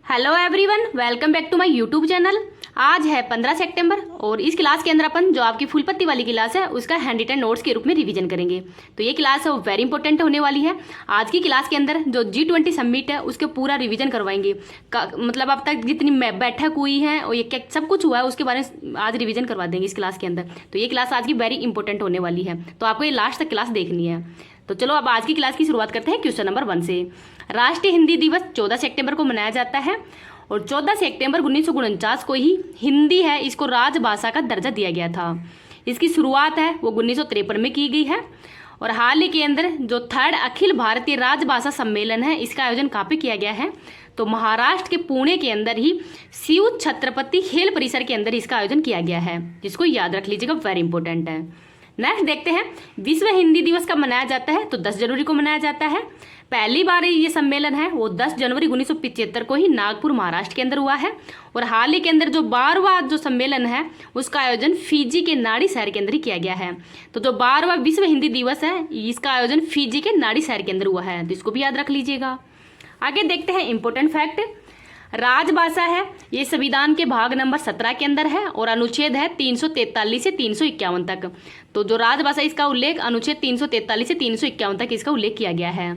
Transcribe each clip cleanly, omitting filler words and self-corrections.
Hello everyone, welcome back to my YouTube channel. आज है 15 सितंबर और इस क्लास के अंदर अपन जो आपकी फुल पत्ती वाली क्लास है उसका हैंड रिटन नोट्स के रूप में रिवीजन करेंगे। तो ये क्लास है वो वेरी इंपॉर्टेंट होने वाली है। आज की क्लास के अंदर जो G20 समिट है उसके पूरा रिवीजन करवाएंगे। मतलब अब तक जितनी बैठक हुई है और ये क्या सब कुछ हुआ है उसके बारे में आज रिविजन करवा देंगे इस क्लास के अंदर। तो ये क्लास आज की वेरी इंपॉर्टेंट होने वाली है, तो आपको ये लास्ट तक क्लास देखनी है। तो चलो अब आज की क्लास की शुरुआत करते हैं क्वेश्चन नंबर 1 से। राष्ट्रीय हिंदी दिवस 14 सितंबर को मनाया जाता है और 14 सितंबर 1949 को ही हिंदी है इसको राजभाषा का दर्जा दिया गया था। इसकी शुरुआत है वो 1953 में की गई है और हाल ही के अंदर जो 3rd अखिल भारतीय राजभाषा सम्मेलन है इसका आयोजन कहाँ पे किया गया है, तो महाराष्ट्र के पुणे के अंदर ही शिव छत्रपति खेल परिसर के अंदर इसका आयोजन किया गया है, जिसको याद रख लीजिएगा, वेरी इंपॉर्टेंट है। नेक्स्ट देखते हैं, विश्व हिंदी दिवस कब मनाया जाता है, तो 10 जनवरी को मनाया जाता है। पहली बार ये सम्मेलन है वो 10 जनवरी 1975 को ही नागपुर महाराष्ट्र के अंदर हुआ है और हाल ही के अंदर जो 12वां जो सम्मेलन है उसका आयोजन फिजी के नाड़ी शहर के अंदर ही किया गया है। तो जो 12वां विश्व हिंदी दिवस है इसका आयोजन फिजी के नाड़ी शहर के अंदर हुआ है, तो इसको भी याद रख लीजिएगा। आगे देखते हैं इंपॉर्टेंट फैक्ट। राजभाषा है ये संविधान के भाग नंबर 17 के अंदर है और अनुच्छेद है 343 से 351 तक। तो जो राजभाषा इसका उल्लेख अनुच्छेद 343 से 351 तक इसका उल्लेख किया गया है।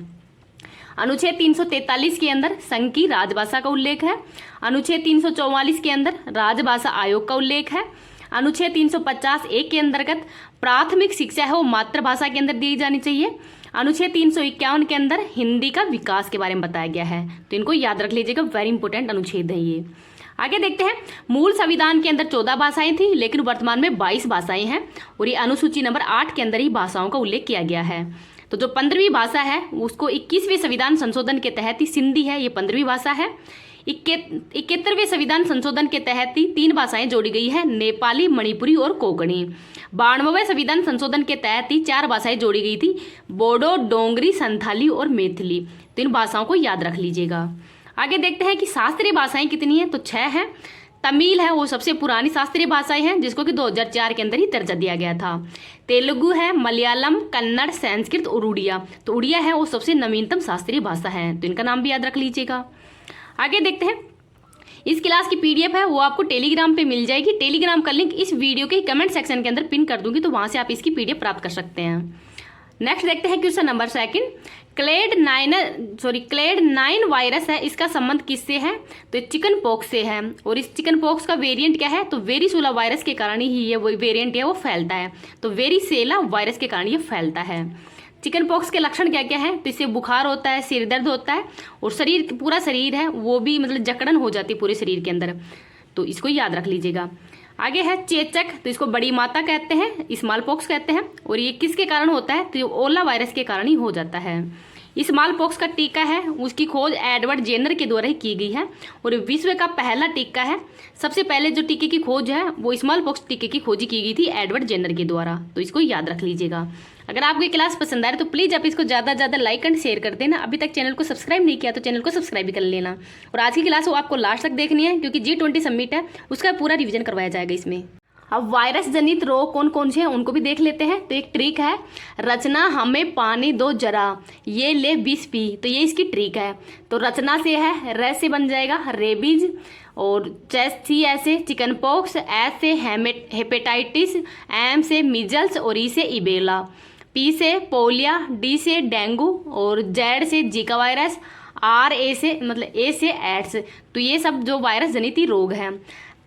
अनुच्छेद 343 के अंदर संघ की राजभाषा का उल्लेख है। अनुच्छेद 344 के अंदर राजभाषा आयोग का उल्लेख है। अनुच्छेद 350(1) के अंतर्गत प्राथमिक शिक्षा है वो मातृभाषा के अंदर दी जानी चाहिए। अनुच्छेद 351 के अंदर हिंदी का विकास के बारे में बताया गया है, तो इनको याद रख लीजिएगा, वेरी इंपॉर्टेंट अनुच्छेद है ये। आगे देखते हैं, मूल संविधान के अंदर 14 भाषाएं थी लेकिन वर्तमान में 22 भाषाएं हैं और ये अनुसूची नंबर 8 के अंदर ही भाषाओं का उल्लेख किया गया है। तो जो 15वीं भाषा है उसको 21वें संविधान संशोधन के तहत ही सिंधी है ये 15वीं भाषा है। 71वें संविधान संशोधन के तहत ही 3 भाषाएं जोड़ी गई है, नेपाली, मणिपुरी और कोंकणी। 92वें संविधान संशोधन के तहत ही 4 भाषाएं जोड़ी गई थी, बोडो, डोंगरी, संथाली और मैथिली। तो इन भाषाओं को याद रख लीजिएगा। आगे देखते हैं कि शास्त्रीय भाषाएं कितनी हैं, तो 6 हैं। तमिल है वो सबसे पुरानी शास्त्रीय भाषाएं हैं जिसको कि 2004 के अंदर ही दर्जा दिया गया था। तेलुगु है, मलयालम, कन्नड़, संस्कृत और उड़िया। तो उड़िया है वो सबसे नवीनतम शास्त्रीय भाषा है, तो इनका नाम भी याद रख लीजिएगा। आगे देखते हैं, इस क्लास की PDF है वो आपको टेलीग्राम पे मिल जाएगी। टेलीग्राम का लिंक इस वीडियो के कमेंट सेक्शन के अंदर पिन कर दूंगी, तो वहां से आप इसकी PDF प्राप्त कर सकते हैं। नेक्स्ट देखते हैं क्वेश्चन नंबर 2। क्लेड 9 वायरस है इसका संबंध किससे है, तो चिकन पॉक्स से है और इस चिकन पॉक्स का वेरिएंट क्या है, तो वेरिसोला वायरस के कारण ही ये वेरिएंट है वो फैलता है। तो वेरिसेला वायरस के कारण ये फैलता है। चिकन पॉक्स के लक्षण क्या क्या है, तो इससे बुखार होता है, सिर दर्द होता है और पूरा शरीर है वो भी मतलब जकड़न हो जाती है पूरे शरीर के अंदर, तो इसको याद रख लीजिएगा। आगे है चेचक, तो इसको बड़ी माता कहते हैं, स्मॉल पॉक्स कहते हैं और ये किसके कारण होता है, तो ओला वायरस के कारण ही हो जाता है। स्मॉल पॉक्स का टीका है उसकी खोज एडवर्ड जेनर के द्वारा ही की गई है और विश्व का पहला टीका है। सबसे पहले जो टीके की खोज है वो स्मॉल पॉक्स टीके की खोज की गई थी एडवर्ड जेनर के द्वारा, तो इसको याद रख लीजिएगा। अगर आपको ये क्लास पसंद आए तो प्लीज़ आप इसको ज़्यादा से ज़्यादा लाइक एंड शेयर कर देना। अभी तक चैनल को सब्सक्राइब नहीं किया तो चैनल को सब्सक्राइब भी कर लेना। और आज की क्लास वो आपको लास्ट तक देखनी है क्योंकि G20 समिट है उसका पूरा रिवीजन करवाया जाएगा इसमें। अब वायरस जनित रोग कौन कौन से हैं उनको भी देख लेते हैं। तो एक ट्रिक है, रचना हमें पानी दो जरा, ये ले विष पी, तो ये इसकी ट्रिक है। तो रचना से है, र से बन जाएगा रेबीज और C ऐसे चिकन पॉक्स, S से हेपेटाइटिस, M से मीजल्स और E से इबेला, P से पोलिया, D से डेंगू और Z से जीका वायरस, A से एड्स। तो ये सब जो वायरस जनित रोग हैं।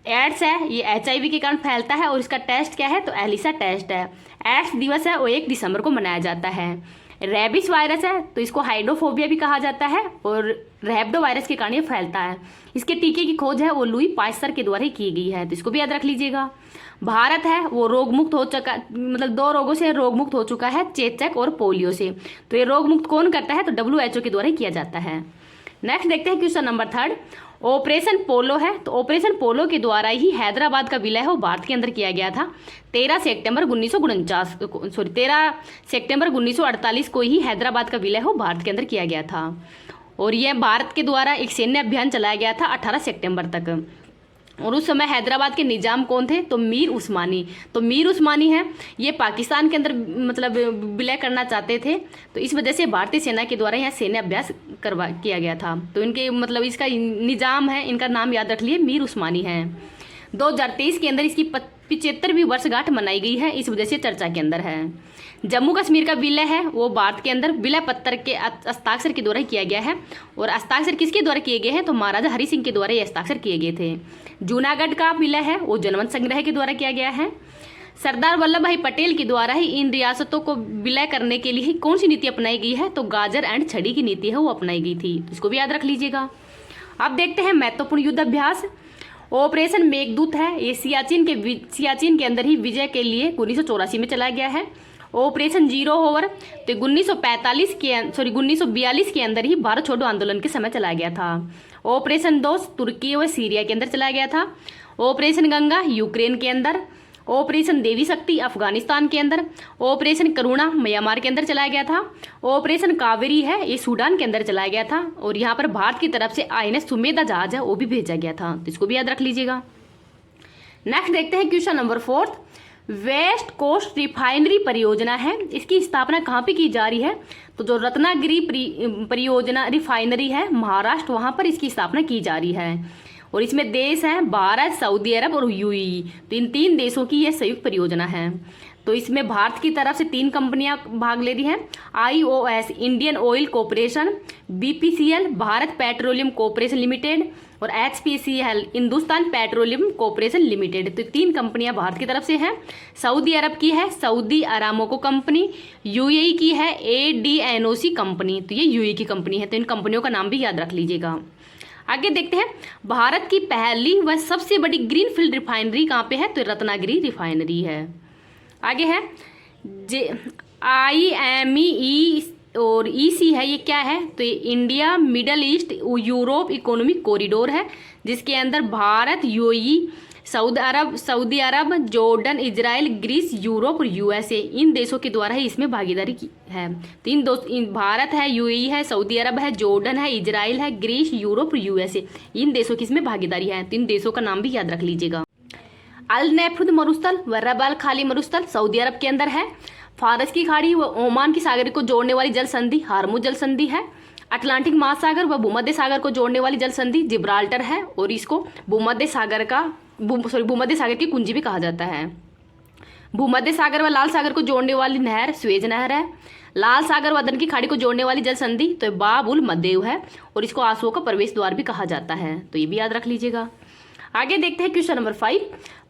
एड्स है ये HIV के कारण फैलता है और इसका टेस्ट क्या है, तो एलिसा टेस्ट है। एड्स दिवस है वो 1 दिसंबर को मनाया जाता है। रेबिस वायरस है तो इसको हाइड्रोफोबिया भी कहा जाता है और रैबिडो वायरस के कारण ये फैलता है। इसके टीके की खोज है वो लुई पास्चर के द्वारा ही की गई है, तो इसको भी याद रख लीजिएगा। भारत है वो रोग मुक्त हो चुका, मतलब 2 रोगों से रोग मुक्त हो चुका है, चेचक और पोलियो से। तो ये रोग मुक्त कौन करता है, तो WHO के द्वारा ही किया जाता है। नेक्स्ट देखते हैं क्वेश्चन नंबर 3। ऑपरेशन पोलो है, तो ऑपरेशन पोलो के द्वारा ही हैदराबाद का विलय है वो भारत के अंदर किया गया था। 13 सितंबर 1948 को ही हैदराबाद का विलय हो भारत के अंदर किया गया था और यह भारत के द्वारा एक सैन्य अभियान चलाया गया था 18 सितंबर तक। और उस समय हैदराबाद के निजाम कौन थे? तो मीर उस्मानी। तो मीर उस्मानी है, ये पाकिस्तान के अंदर मतलब विलय करना चाहते थे, तो इस वजह से भारतीय सेना के द्वारा यहाँ सैन्य अभ्यास किया गया था। तो इनके मतलब इसका निजाम है, इनका नाम याद रख लिए, मीर उस्मानी है। 2023 के अंदर इसकी 75वीं वर्षगांठ मनाई गई है, इस वजह से चर्चा के अंदर है। जम्मू कश्मीर का विलय है वो भारत के अंदर विलय पत्र के हस्ताक्षर के द्वारा किया गया है। और हस्ताक्षर किसके द्वारा किए गए हैं? तो महाराजा हरि सिंह के द्वारा ये हस्ताक्षर किए गए थे। जूनागढ़ का विलय है वो जनमत संग्रह के द्वारा किया गया है। सरदार वल्लभ भाई पटेल के द्वारा ही इन रियासतों को विलय करने के लिए कौन सी नीति अपनाई गई है? तो गाजर एंड छड़ी की नीति है वो अपनाई गई थी, इसको भी याद रख लीजिएगा। अब देखते हैं महत्वपूर्ण युद्ध अभ्यास। ऑपरेशन मेघदूत है, ये सियाचिन के अंदर ही विजय के लिए 1984 में चलाया गया है। ऑपरेशन जीरो ओवर तो 1942 के अंदर ही भारत छोड़ो आंदोलन के समय चलाया गया था। ऑपरेशन दोस्त तुर्की व सीरिया के अंदर चलाया गया था। ऑपरेशन गंगा यूक्रेन के अंदर। ऑपरेशन देवी शक्ति अफगानिस्तान के अंदर। ऑपरेशन करुणा म्यांमार के अंदर चलाया गया था। ऑपरेशन कावेरी है ये सूडान के अंदर चलाया गया था। और यहाँ पर भारत की तरफ से INS सुमेधा जहाज है वो भी भेजा गया था, तो इसको भी याद रख लीजिएगा। नेक्स्ट देखते हैं question number 4। West Coast refinery परियोजना है, इसकी स्थापना कहाँ पे की जा रही है? तो जो रत्नागिरी परियोजना रिफाइनरी है महाराष्ट्र, वहाँ पर इसकी स्थापना की जा रही है। और इसमें देश हैं भारत, सऊदी अरब और UAE, तो इन 3 देशों की यह संयुक्त परियोजना है। तो इसमें भारत की तरफ से 3 कंपनियां भाग ले रही हैं, IOS Indian oil corporation, BPCL Bharat petroleum corporation limited और HPCL Hindustan petroleum corporation limited. तो 3 कंपनियां भारत की तरफ से हैं। सऊदी अरब की है सऊदी अरामको कंपनी, UAE की है ADNOC कंपनी, तो ये UAE की कंपनी है। तो इन कंपनियों का नाम भी याद रख लीजिएगा। आगे देखते हैं भारत की पहली व सबसे बड़ी ग्रीनफील्ड रिफाइनरी कहाँ पे है? तो रत्नागिरी रिफाइनरी है। आगे है IMEE और EC है, ये क्या है? तो ये India middle east Europe economic corridor है, जिसके अंदर भारत, UAE, सऊदी अरब, जॉर्डन, इजराइल, ग्रीस, यूरोप और USA इन देशों के द्वारा ही इसमें भागीदारी की है। तो भारत है, UAE है, सऊदी अरब है, जॉर्डन है, इजराइल है, ग्रीस, यूरोप और USA इन देशों की इसमें भागीदारी है। तो इन देशों का नाम भी याद रख लीजिएगा। अल नैफुद मरुस्थल व रब अल खाली मरुस्थल सऊदी अरब के अंदर है। फारस की खाड़ी व ओमान की सागर को जोड़ने वाली जल संधि हार्मुज जल संधि है। अटलांटिक महासागर व भूमध्य सागर को जोड़ने वाली जल संधि जिब्राल्टर है, और इसको भूमध्य सागर की कुंजी भी कहा जाता है। भूमध्य सागर व लाल सागर को जोड़ने वाली नहर स्वेज नहर है। लाल सागर व अदन की खाड़ी को जोड़ने वाली जल संधि तो बाब उल मद्देव है, और इसको आंसुओं का प्रवेश द्वार भी कहा जाता है, तो ये भी याद रख लीजिएगा। आगे देखते हैं क्वेश्चन नंबर 5।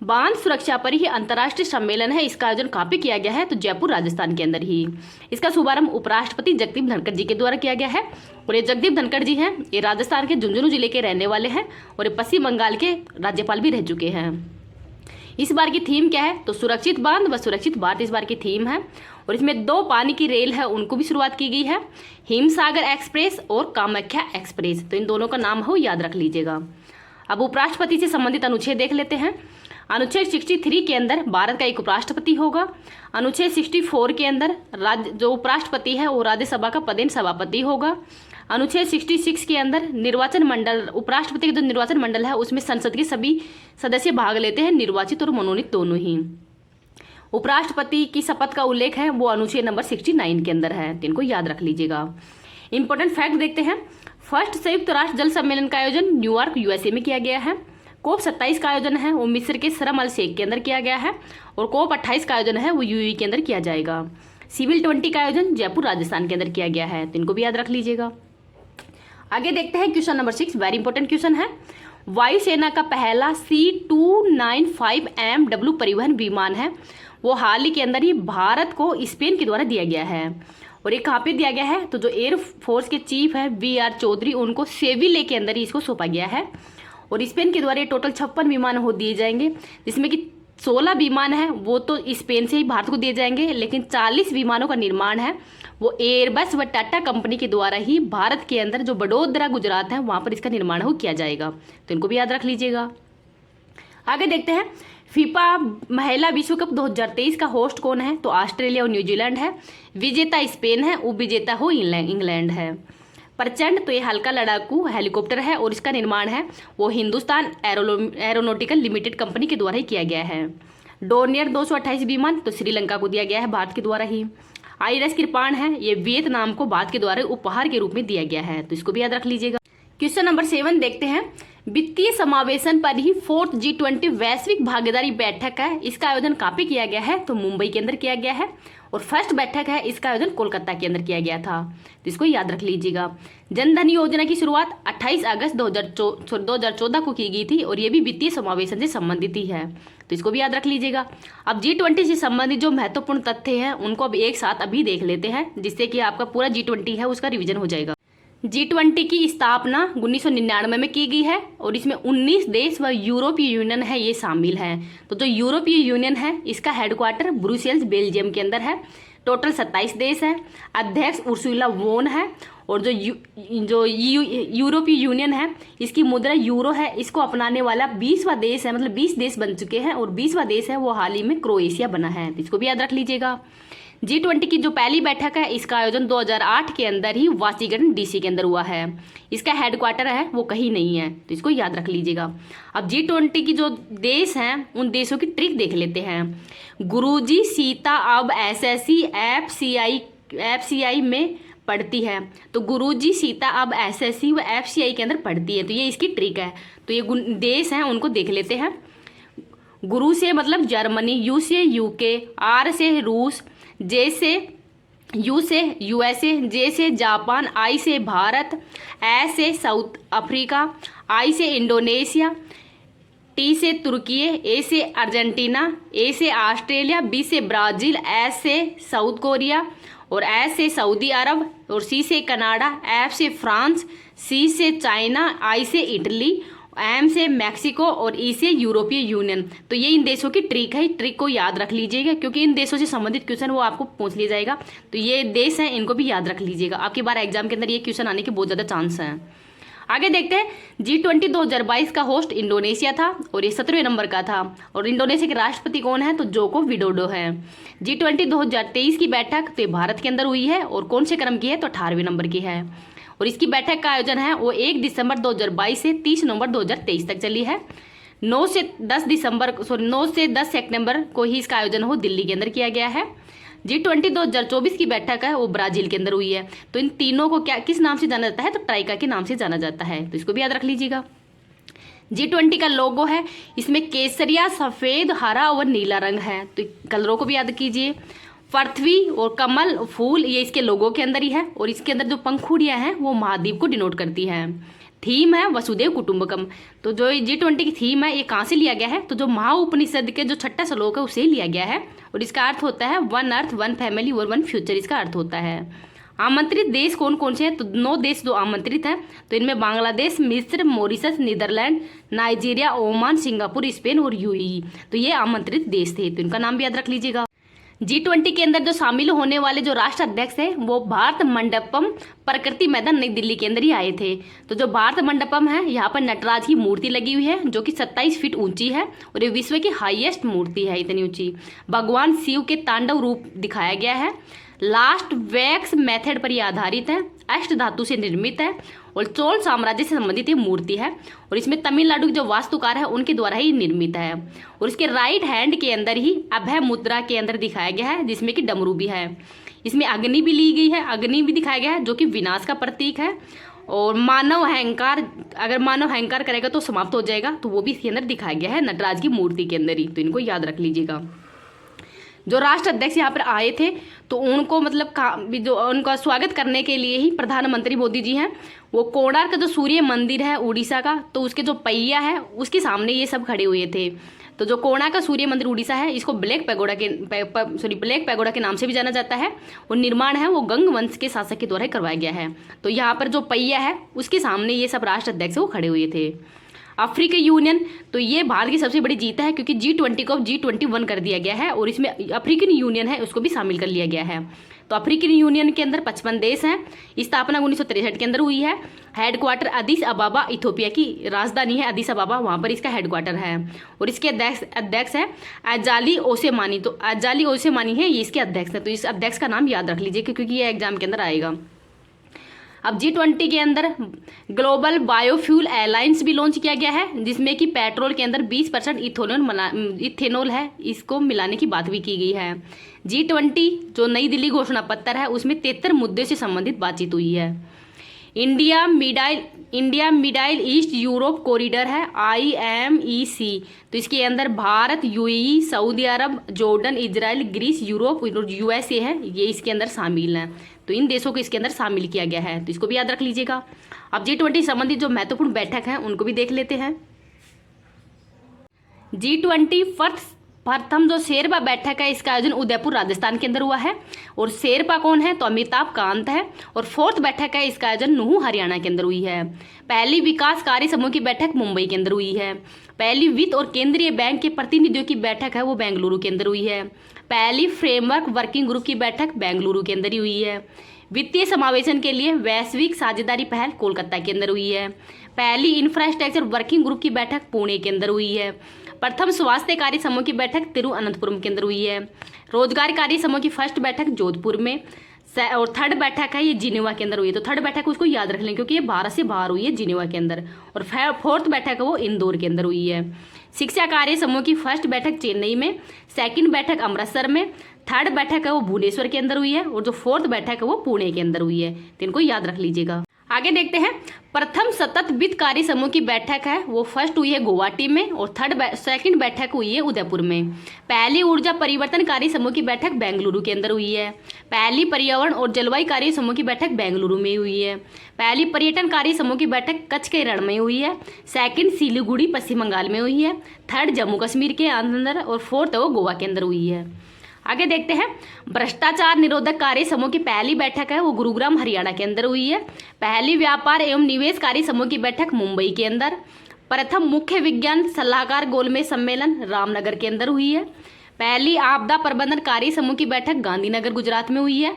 बांध सुरक्षा पर ही अंतर्राष्ट्रीय सम्मेलन है, इसका आयोजन कहाँ पे किया गया है? तो जयपुर राजस्थान के अंदर ही। इसका शुभारंभ उपराष्ट्रपति जगदीप धनखड़ जी के द्वारा किया गया है। और ये जगदीप धनखड़ जी हैं, ये राजस्थान के झुंझुनू जिले के रहने वाले हैं, और ये पश्चिम बंगाल के राज्यपाल भी रह चुके हैं। इस बार की थीम क्या है? तो सुरक्षित बांध व सुरक्षित भारत इस बार की थीम है। और इसमें 2 पानी की रेल है उनको भी शुरुआत की गई है, हिमसागर एक्सप्रेस और कामाख्या एक्सप्रेस, तो इन दोनों का नाम हो याद रख लीजिएगा। अब उपराष्ट्रपति से संबंधित अनुच्छेद देख लेते हैं। अनुच्छेद 63 के अंदर भारत का एक उपराष्ट्रपति होगा। अनुच्छेद 64 के अंदर जो उपराष्ट्रपति है वो राज्यसभा का पदेन सभापति होगा। अनुच्छेद 66 के अंदर निर्वाचन मंडल, उपराष्ट्रपति का जो निर्वाचन मंडल है उसमें संसद के सभी सदस्य भाग लेते हैं, निर्वाचित और मनोनीत दोनों ही। उपराष्ट्रपति की शपथ का उल्लेख है वो अनुच्छेद नंबर 69 के अंदर है, तो इनको याद रख लीजिएगा। इंपॉर्टेंट फैक्ट देखते हैं। फर्स्ट संयुक्त राष्ट्र जल सम्मेलन का आयोजन न्यूयॉर्क USA में किया गया है। COP 27 का आयोजन है वो मिस्र के शर्म अल शेख के अंदर किया गया है, और COP 28 का आयोजन है वो UAE के अंदर किया जाएगा। सिविल 20 का आयोजन जयपुर राजस्थान के अंदर किया गया है, तो इनको भी याद रख लीजिएगा। आगे देखते हैं question number 6, very important question है। वायुसेना का पहला C295MW परिवहन विमान है वो हाल ही के अंदर ही भारत को स्पेन के द्वारा दिया गया है। और ये कहाँ पे दिया गया है? तो जो एयर फोर्स के चीफ है VR चौधरी, उनको सेविले के अंदर ही इसको सौंपा गया है। और स्पेन के द्वारा ये टोटल 56 विमान हो दिए जाएंगे, जिसमें कि 16 विमान है वो तो स्पेन से ही भारत को दिए जाएंगे, लेकिन 40 विमानों का निर्माण है वो एयरबस व टाटा कंपनी के द्वारा ही भारत के अंदर जो बड़ोदरा गुजरात है वहाँ पर इसका निर्माण हो किया जाएगा, तो इनको भी याद रख लीजिएगा। आगे देखते हैं फीफा महिला विश्व कप 2023 का होस्ट कौन है? तो ऑस्ट्रेलिया और न्यूजीलैंड है। विजेता स्पेन है, उपविजेता हो इंग्लैंड है। प्रचंड, तो ये हल्का लड़ाकू हेलीकॉप्टर है और इसका निर्माण है वो हिंदुस्तान एरोनॉटिकल लिमिटेड कंपनी के द्वारा ही किया गया है। डोर्नियर 228 विमान तो श्रीलंका को दिया गया है भारत के द्वारा ही। आईएनएस कृपाण है, ये वियतनाम को भारत के द्वारा उपहार के रूप में दिया गया है, तो इसको भी याद रख लीजिएगा। क्वेश्चन नंबर 7 देखते हैं। वित्तीय समावेशन पर ही 4th G20 वैश्विक भागीदारी बैठक है, इसका आयोजन कहाँ पे किया गया है? तो मुंबई के अंदर किया गया है। और फर्स्ट बैठक है, इसका आयोजन कोलकाता के अंदर किया गया था, तो इसको याद रख लीजिएगा। जनधन योजना की शुरुआत 28 अगस्त 2014 को की गई थी और ये भी वित्तीय समावेशन से संबंधित ही है, तो इसको भी याद रख लीजिएगा। अब G20 से संबंधित जो महत्वपूर्ण तथ्य हैं उनको अब एक साथ अभी देख लेते हैं, जिससे कि आपका पूरा G20 है उसका रिविजन हो जाएगा। G20 की स्थापना 1999 में की गई है और इसमें 19 देश व यूरोपीय यूनियन है ये शामिल है। तो जो यूरोपीय यूनियन है इसका हेडक्वार्टर ब्रुसेल्स बेल्जियम के अंदर है। टोटल 27 देश है। अध्यक्ष उर्सुला वोन है और जो यूरोपीय यूनियन है इसकी मुद्रा यूरो है। इसको अपनाने वाला 20वां देश है, मतलब 20 देश बन चुके हैं और 20वां देश है वो हाल ही में क्रोएशिया बना है, तो इसको भी याद रख लीजिएगा। G20 की जो पहली बैठक है इसका आयोजन 2008 के अंदर ही वाशिंगटन DC के अंदर हुआ है। इसका हेडक्वार्टर है वो कहीं नहीं है, तो इसको याद रख लीजिएगा। अब G20 की जो देश हैं उन देशों की ट्रिक देख लेते हैं। गुरुजी सीता अब SSC FCI में पढ़ती है, तो गुरुजी सीता अब SSC व FCI के अंदर पढ़ती है, तो ये इसकी ट्रिक है। तो ये देश हैं उनको देख लेते हैं। गुरु से मतलब जर्मनी, U से UK, R से रूस, J से U से USA, J से जापान, I से भारत, S से साउथ अफ्रीका, I से इंडोनेशिया, T से तुर्की, A से अर्जेंटीना, A से ऑस्ट्रेलिया, B से ब्राज़ील, S से साउथ कोरिया और S से सऊदी अरब और C से कनाडा, F से फ्रांस, C से चाइना, I से इटली, M से मैक्सिको और E से यूरोपीय यूनियन। तो ये इन देशों की ट्रिक है, ट्रिक को याद रख लीजिएगा क्योंकि इन देशों से संबंधित क्वेश्चन वो आपको पूछ लिया जाएगा। तो ये देश हैं इनको भी याद रख लीजिएगा, आपके बार एग्जाम के अंदर ये क्वेश्चन आने के बहुत ज़्यादा चांस हैं। आगे देखते हैं। G20 2022 का होस्ट इंडोनेशिया था और ये 17वें नंबर का था और इंडोनेशिया के राष्ट्रपति कौन है? तो जोको विडोडो है। G20 2023 की बैठक तो भारत के अंदर हुई है और कौन से क्रम की है? तो 18वें नंबर की है और इसकी बैठक का आयोजन है वो 1 दिसंबर 2022 से 30 नवंबर 2023 तक चली है। 9 से 10 सितंबर को ही इसका आयोजन हो दिल्ली के अंदर किया गया है। G20 2024 की बैठक है वो ब्राजील के अंदर हुई है। तो इन तीनों को किस नाम से जाना जाता है? तो ट्राइका के नाम से जाना जाता है, तो इसको भी याद रख लीजिएगा। G20 का लोगो है, इसमें केसरिया, सफ़ेद, हरा और नीला रंग है, तो कलरों को भी याद कीजिए। पृथ्वी और कमल फूल ये इसके लोगो के अंदर ही है और इसके अंदर जो पंखुड़ियाँ हैं वो महाद्वीप को डिनोट करती हैं। थीम है वसुदेव कुटुंबकम। तो जो G20 की थीम है ये कहाँ से लिया गया है? तो जो महाउपनिषद के जो 6ठा श्लोक है उसे लिया गया है और इसका अर्थ होता है 1 अर्थ 1 फैमिली और 1 फ्यूचर, इसका अर्थ होता है। आमंत्रित देश कौन कौन से हैं? तो 9 देश जो आमंत्रित हैं, तो इनमें बांग्लादेश, मिस्र, Mauritius, Netherland, Nigeria, Oman, Singapore, Spain और UAE, तो ये आमंत्रित देश थे, तो इनका नाम भी याद रख लीजिएगा। G20 के अंदर जो शामिल होने वाले जो राष्ट्र अध्यक्ष हैं वो भारत मंडपम प्रकृति मैदान नई दिल्ली के अंदर ही आए थे। तो जो भारत मंडपम है यहाँ पर नटराज की मूर्ति लगी हुई है जो कि 27 फीट ऊंची है और ये विश्व की हाईएस्ट मूर्ति है, इतनी ऊंची। भगवान शिव के तांडव रूप दिखाया गया है। लास्ट वैक्स मेथड पर यह आधारित है, अष्ट धातु से निर्मित है और चोल साम्राज्य से संबंधित ये मूर्ति है और इसमें तमिलनाडु के जो वास्तुकार है उनके द्वारा ही निर्मित है और इसके राइट हैंड के अंदर ही अभय मुद्रा के अंदर दिखाया गया है जिसमें कि डमरू भी है। इसमें अग्नि भी ली गई है, अग्नि भी दिखाया गया है जो कि विनाश का प्रतीक है और मानव अहंकार, अगर मानव अहंकार करेगा तो समाप्त हो जाएगा, तो वो भी इसके अंदर दिखाया गया है नटराज की मूर्ति के अंदर ही, तो इनको याद रख लीजिएगा। जो राष्ट्र अध्यक्ष यहाँ पर आए थे तो उनको मतलब जो उनका स्वागत करने के लिए ही प्रधानमंत्री मोदी जी हैं वो कोणार्क का जो सूर्य मंदिर है उड़ीसा का, तो उसके जो पहिया है उसके सामने ये सब खड़े हुए थे। तो जो कोणार्क का सूर्य मंदिर उड़ीसा है इसको ब्लैक पैगोडा के नाम से भी जाना जाता है और निर्माण है वो गंग वंश के शासक के द्वारा करवाया गया है। तो यहाँ पर जो पहिया है उसके सामने ये सब राष्ट्र अध्यक्ष वो खड़े हुए थे। अफ्रीकी यूनियन, तो ये भारत की सबसे बड़ी जीत है क्योंकि G20 को अब G21 कर दिया गया है और इसमें अफ्रीकन यूनियन है उसको भी शामिल कर लिया गया है। तो अफ्रीकन यूनियन के अंदर 55 देश हैं। स्थापना 1963 के अंदर हुई है। हेडक्वार्टर अदिस अबाबा, इथोपिया की राजधानी है अदिस अबाबा, वहाँ पर इसका हेडक्वार्टर है और इसके अध्यक्ष है अजाली ओसेमानी। तो अजाली ओसेमानी है ये इसके अध्यक्ष है, तो इस अध्यक्ष का नाम याद रख लीजिए क्योंकि ये एग्जाम के अंदर आएगा। अब G20 के अंदर ग्लोबल बायोफ्यूल अलायंस भी लॉन्च किया गया है, जिसमें कि पेट्रोल के अंदर 20% इथेनॉल है, इसको मिलाने की बात भी की गई है। G20 जो नई दिल्ली घोषणा पत्र है उसमें 73 मुद्दे से संबंधित बातचीत हुई है। इंडिया मिडाइल ईस्ट यूरोप कॉरिडोर है IMEC, तो इसके अंदर भारत, UAE, सऊदी अरब, जॉर्डन, इजराइल, ग्रीस, यूरोप और USA है, ये इसके अंदर शामिल हैं। तो इन देशों को इसके अंदर शामिल किया गया है, तो इसको भी याद रख लीजिएगा। अब G20 संबंधित जो महत्वपूर्ण बैठक हैं उनको भी देख लेते हैं। G20 प्रथम जो शेरपा बैठक है इसका आयोजन उदयपुर राजस्थान के अंदर हुआ है, और शेरपा कौन है तो अमिताभ कांत है। और फोर्थ बैठक है इसका आयोजन नुहू हरियाणा के अंदर हुई है। पहली विकास कार्य समूह की बैठक मुंबई के अंदर हुई है। पहली वित्त और केंद्रीय बैंक के प्रतिनिधियों की बैठक है वो बेंगलुरु के अंदर हुई है। पहली फ्रेमवर्क वर्किंग ग्रुप की बैठक बेंगलुरु के अंदर ही हुई है। वित्तीय समावेशन के लिए वैश्विक साझेदारी पहल कोलकाता के अंदर हुई है। पहली इंफ्रास्ट्रक्चर वर्किंग ग्रुप की बैठक पुणे के अंदर हुई है। प्रथम स्वास्थ्य कार्य समूह की बैठक तिरुवनंतपुरम के अंदर हुई है। रोजगार कार्य समूह की फर्स्ट बैठक जोधपुर में, और थर्ड बैठक है ये जिनेवा के अंदर हुई है। तो थर्ड बैठक उसको याद रख लें क्योंकि ये भारत से बाहर हुई है, जिनेवा के अंदर। और फोर्थ बैठक है वो इंदौर के अंदर हुई है। शिक्षा कार्य समूह की फर्स्ट बैठक चेन्नई में, सेकंड बैठक अमृतसर में, थर्ड बैठक है वो भुवनेश्वर के अंदर हुई है, और जो फोर्थ बैठक है वो पुणे के अंदर हुई है। तो इनको याद रख लीजिएगा। आगे देखते हैं। प्रथम सतत वित्त कार्य समूह की बैठक है वो फर्स्ट हुई है गुवाहाटी में, और सेकंड बैठक हुई है उदयपुर में। पहली ऊर्जा परिवर्तन कार्य समूह की बैठक बेंगलुरु के अंदर हुई है। पहली पर्यावरण और जलवायु कार्य समूह की बैठक बेंगलुरु में हुई है। पहली पर्यटन कार्य समूह की बैठक कच्छ के रण में हुई है। सेकंड सिलीगुड़ी पश्चिम बंगाल में हुई है। थर्ड जम्मू कश्मीर के अंदर, और फोर्थ है वो गोवा के अंदर हुई है। आगे देखते हैं। भ्रष्टाचार निरोधक कार्य समूह की पहली बैठक है वो गुरुग्राम हरियाणा के अंदर हुई है। पहली व्यापार एवं निवेश कार्य समूह की बैठक मुंबई के अंदर। प्रथम मुख्य विज्ञान सलाहकार गोलमेज सम्मेलन रामनगर के अंदर हुई है। पहली आपदा प्रबंधन कार्य समूह की बैठक गांधीनगर गुजरात में हुई है।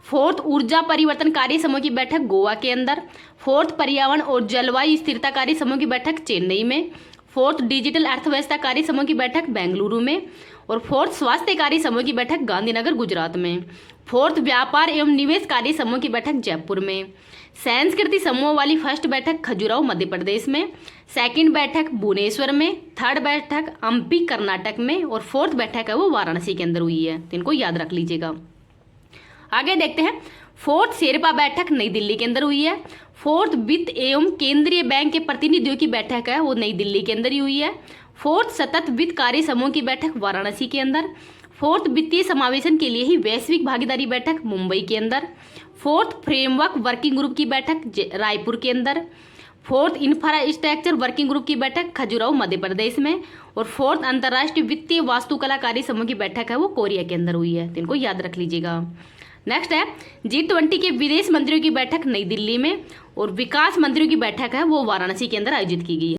फोर्थ ऊर्जा परिवर्तन कार्य समूह की बैठक गोवा के अंदर। फोर्थ पर्यावरण और जलवायु स्थिरता कार्य समूह की बैठक चेन्नई में। फोर्थ डिजिटल अर्थव्यवस्था कार्य समूह की बैठक बेंगलुरु में, और फोर्थ स्वास्थ्य कार्य समूह की बैठक गांधीनगर गुजरात में। फोर्थ व्यापार एवं निवेश कार्य समूह की बैठक जयपुर में। संस्कृति समूह वाली फर्स्ट बैठक खजुराहो मध्य प्रदेश में। सेकंड बैठक भुवनेश्वर में। थर्ड बैठक हम्पी कर्नाटक में, और फोर्थ बैठक है वो वाराणसी के अंदर हुई है। तो इनको याद रख लीजिएगा। आगे देखते हैं। फोर्थ शेरपा बैठक नई दिल्ली के अंदर हुई है। फोर्थ वित्त एवं केंद्रीय बैंक के प्रतिनिधियों की बैठक है वो नई दिल्ली के अंदर ही हुई है। फोर्थ सतत वित्त कार्य समूह की बैठक वाराणसी के अंदर। फोर्थ वित्तीय समावेशन के लिए ही वैश्विक भागीदारी बैठक मुंबई के अंदर। फोर्थ फ्रेमवर्क वर्किंग ग्रुप की बैठक रायपुर के अंदर। फोर्थ इंफ्रास्ट्रक्चर वर्किंग ग्रुप की बैठक खजुराहो मध्य प्रदेश में, और फोर्थ अंतर्राष्ट्रीय वित्तीय वास्तुकला कार्य समूह की बैठक है वो कोरिया के अंदर हुई है। तो इनको याद रख लीजिएगा। नेक्स्ट है G20 के विदेश मंत्रियों की बैठक नई दिल्ली में, और विकास मंत्रियों की बैठक है वो वाराणसी के अंदर आयोजित की गई है।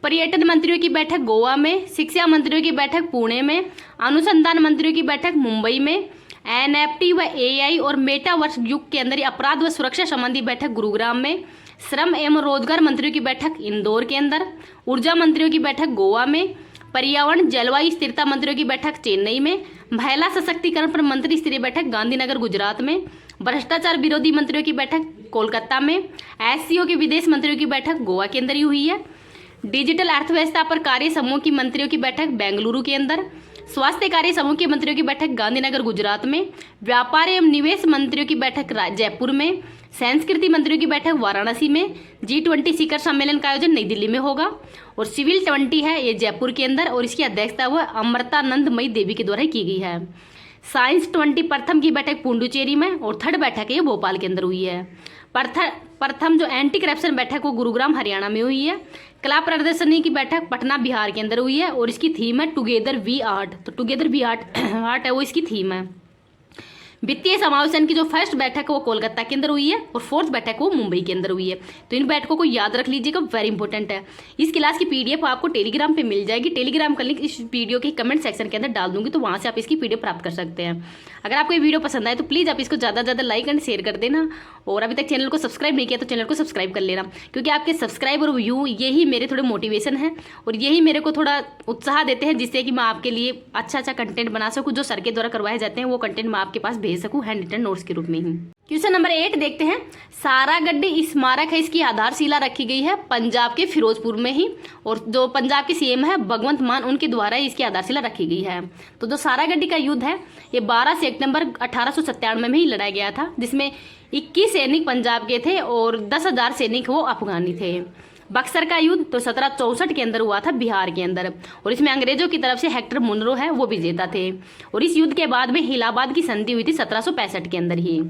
पर्यटन मंत्रियों की बैठक गोवा में। शिक्षा मंत्रियों की बैठक पुणे में। अनुसंधान मंत्रियों की बैठक मुंबई में। NFT व AI और मेटावर्स युग के अंदर अपराध व सुरक्षा संबंधी बैठक गुरुग्राम में। श्रम एवं रोजगार मंत्रियों की बैठक इंदौर के अंदर। ऊर्जा मंत्रियों की बैठक गोवा में। पर्यावरण जलवायु स्थिरता मंत्रियों की बैठक चेन्नई में। महिला सशक्तिकरण पर मंत्री स्तरीय बैठक गांधीनगर गुजरात में। भ्रष्टाचार विरोधी मंत्रियों की बैठक कोलकाता में। SCO के विदेश मंत्रियों की बैठक गोवा के अंदर ही हुई है। डिजिटल अर्थव्यवस्था पर कार्य समूह की मंत्रियों की बैठक बेंगलुरु के अंदर। स्वास्थ्य कार्य समूह के मंत्रियों की बैठक गांधीनगर गुजरात में। व्यापार एवं निवेश मंत्रियों की बैठक जयपुर में। संस्कृति मंत्रियों की बैठक वाराणसी में। G20 शिखर सम्मेलन का आयोजन नई दिल्ली में होगा, और सिविल 20 है ये जयपुर के अंदर, और इसकी अध्यक्षता वह अमृतानंदमयी देवी के द्वारा की गई है। साइंस 20 प्रथम की बैठक पुडुचेरी में, और थर्ड बैठक है ये भोपाल के अंदर हुई है। प्रथम जो एंटी करप्शन बैठक वो गुरुग्राम हरियाणा में हुई है। कला प्रदर्शनी की बैठक पटना बिहार के अंदर हुई है, और इसकी थीम है टुगेदर वी आर्ट। तो टुगेदर वी आर्ट है वो इसकी थीम है। वित्तीय समावेशन की जो फर्स्ट बैठक है वो कोलकाता के अंदर हुई है, और फोर्थ बैठक वो मुंबई के अंदर हुई है। तो इन बैठकों को याद रख लीजिएगा, वेरी इंपॉर्टेंट है। इस क्लास की PDF आपको टेलीग्राम पे मिल जाएगी। टेलीग्राम का लिंक इस वीडियो के कमेंट सेक्शन के अंदर डाल दूंगी, तो वहाँ से आप इसकी PDF प्राप्त कर सकते हैं। अगर आपको ये वीडियो पसंद आए तो प्लीज़ आप इसको ज़्यादा से ज़्यादा लाइक एंड शेयर कर देना, और अभी तक चैनल को सब्सक्राइब नहीं किया तो चैनल को सब्सक्राइब कर लेना, क्योंकि आपके सब्सक्राइब और व्यू यही मेरे थोड़े मोटिवेशन है, और यही मेरे को थोड़ा उत्साह देते हैं, जिससे कि मैं आपके लिए अच्छा कंटेंट बना सकूँ। जो सर के द्वारा करवाए जाते हैं वो कंटेंट मैं आपके पास भेज भेज सकूं हैंड रिटन नोट्स के रूप में ही। क्वेश्चन नंबर 8 देखते हैं। सारागढ़ी स्मारक है, इसकी आधारशिला रखी गई है पंजाब के फिरोजपुर में ही, और जो पंजाब के सीएम है भगवंत मान, उनके द्वारा इसकी आधारशिला रखी गई है। तो जो सारागढ़ी का युद्ध है ये 12 सितंबर 1897 में ही लड़ा गया था, जिसमें 21 सैनिक पंजाब के थे और 10,000 सैनिक वो अफगानी थे। बक्सर का युद्ध तो 1764 के अंदर हुआ था बिहार के अंदर, और इसमें अंग्रेजों की तरफ से हेक्टर मुनरो है वो विजेता थे। और इस युद्ध के बाद में इलाहाबाद की संधि हुई थी 1765 के अंदर ही,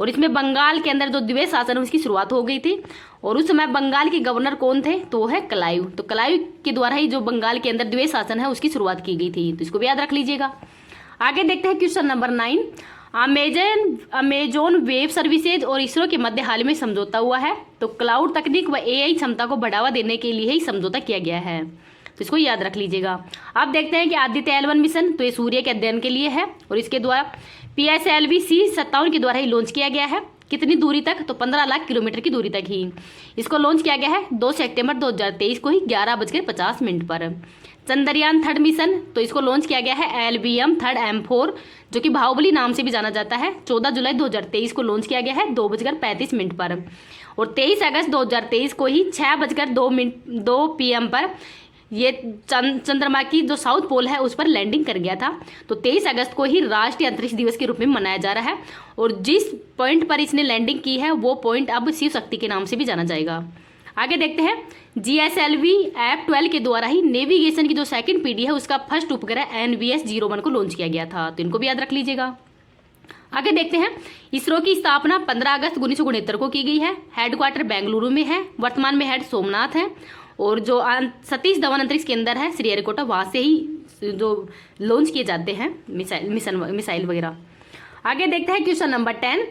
और इसमें बंगाल के अंदर जो द्विवेद शासन है उसकी शुरुआत हो गई थी। और उस समय बंगाल के गवर्नर कौन थे, तो वो है क्लाइव। तो क्लाइव के द्वारा ही जो बंगाल के अंदर द्विवेद शासन है उसकी शुरुआत की गई थी, तो इसको भी याद रख लीजिएगा। आगे देखते हैं question number 9। Amazon web services और इसरो के मध्य हाल में समझौता हुआ है। तो क्लाउड तकनीक व एआई क्षमता को बढ़ावा देने के लिए ही समझौता किया गया है, तो इसको याद रख लीजिएगा। अब देखते हैं कि आदित्य L1 मिशन, तो ये सूर्य के अध्ययन के लिए है, और इसके द्वारा PSLV-C57 के द्वारा ही लॉन्च किया गया है। कितनी दूरी तक, तो 15 लाख किलोमीटर की दूरी तक ही इसको लॉन्च किया गया है 2 सितंबर 2023 को ही 11:50 पर। चंद्रयान 3 मिशन, तो इसको लॉन्च किया गया है LBM-3M4, जो कि बाहुबली नाम से भी जाना जाता है। 14 जुलाई 2023 को लॉन्च किया गया है 2:35 पर, और 23 अगस्त 2023 को ही 6:02 PM पर ये चंद्रमा की जो साउथ पोल है उस पर लैंडिंग कर गया था। तो 23 अगस्त को ही राष्ट्रीय अंतरिक्ष दिवस के रूप में मनाया जा रहा है, और जिस पॉइंट पर इसने लैंडिंग की है वो पॉइंट अब शिव शक्ति के नाम से भी जाना जाएगा। आगे देखते हैं। GSLV F12 के द्वारा ही नेविगेशन की जो सेकंड पीढ़ी है उसका फर्स्ट उपग्रह NVS-01 को लॉन्च किया गया था, तो इनको भी याद रख लीजिएगा। आगे देखते हैं। इसरो की स्थापना 15 अगस्त 1969 को की गई है। हेडक्वार्टर बेंगलुरु में है। वर्तमान में हेड सोमनाथ है, और जो सतीश धवन अंतरिक्ष केंद्र है श्रीहरिकोटा, वहाँ से ही जो लॉन्च किए जाते हैं मिसाइल वगैरह। आगे देखते हैं question number 10।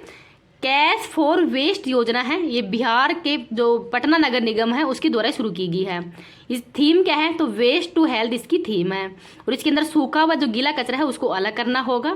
Cash for waste योजना है, ये बिहार के जो पटना नगर निगम है उसके द्वारा शुरू की गई है। इस थीम क्या है, तो वेस्ट टू हेल्थ इसकी थीम है, और इसके अंदर सूखा व जो गीला कचरा है उसको अलग करना होगा।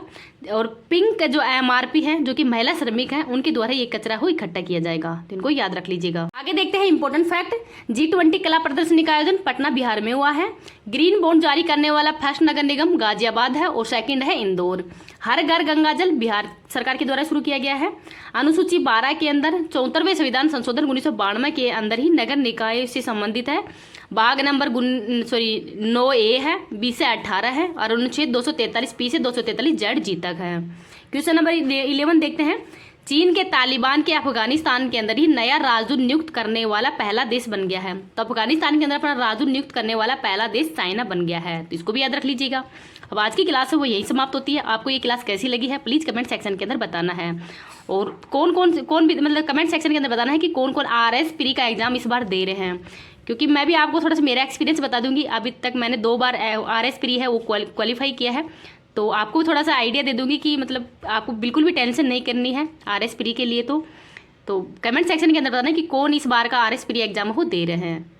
और पिंक जो MRP है जो कि महिला श्रमिक हैं उनके द्वारा ये कचरा हो इकट्ठा किया जाएगा, तो इनको याद रख लीजिएगा। आगे देखते हैं इंपॉर्टेंट फैक्ट। G20 कला प्रदर्शनी का आयोजन पटना बिहार में हुआ है। ग्रीन बॉन्ड जारी करने वाला फर्स्ट नगर निगम गाजियाबाद है, और सेकंड है इंदौर। हर घर गंगा जल बिहार सरकार के द्वारा शुरू किया गया है। अनुसूची 12 के अंदर 74वें संविधान संशोधन 1992 के अंदर ही नगर निकाय से संबंधित है। भाग नंबर 9A है, 20 से 18 है, और अनुच्छेद 243P से 243Z तक है। क्वेश्चन नंबर 11 देखते हैं। चीन के तालिबान के अफगानिस्तान के अंदर ही नया राजदूत नियुक्त करने वाला पहला देश बन गया है। तो अफगानिस्तान के अंदर अपना राजदूत नियुक्त करने वाला पहला देश चाइना बन गया है, तो इसको भी याद रख लीजिएगा। अब आज की क्लास है वो यही समाप्त होती है। आपको ये क्लास कैसी लगी है प्लीज़ कमेंट सेक्शन के अंदर बताना है, और कौन भी मतलब कमेंट सेक्शन के अंदर बताना है कि कौन कौन RS प्री का एग्जाम इस बार दे रहे हैं, क्योंकि मैं भी आपको थोड़ा सा मेरा एक्सपीरियंस बता दूंगी। अभी तक मैंने 2 बार RS प्री है वो क्वालिफाई किया है, तो आपको थोड़ा सा आइडिया दे दूंगी कि मतलब आपको बिल्कुल भी टेंशन नहीं करनी है RS प्री के लिए। तो कमेंट सेक्शन के अंदर बताना कि कौन इस बार का RS प्री एग्जाम हो दे रहे हैं।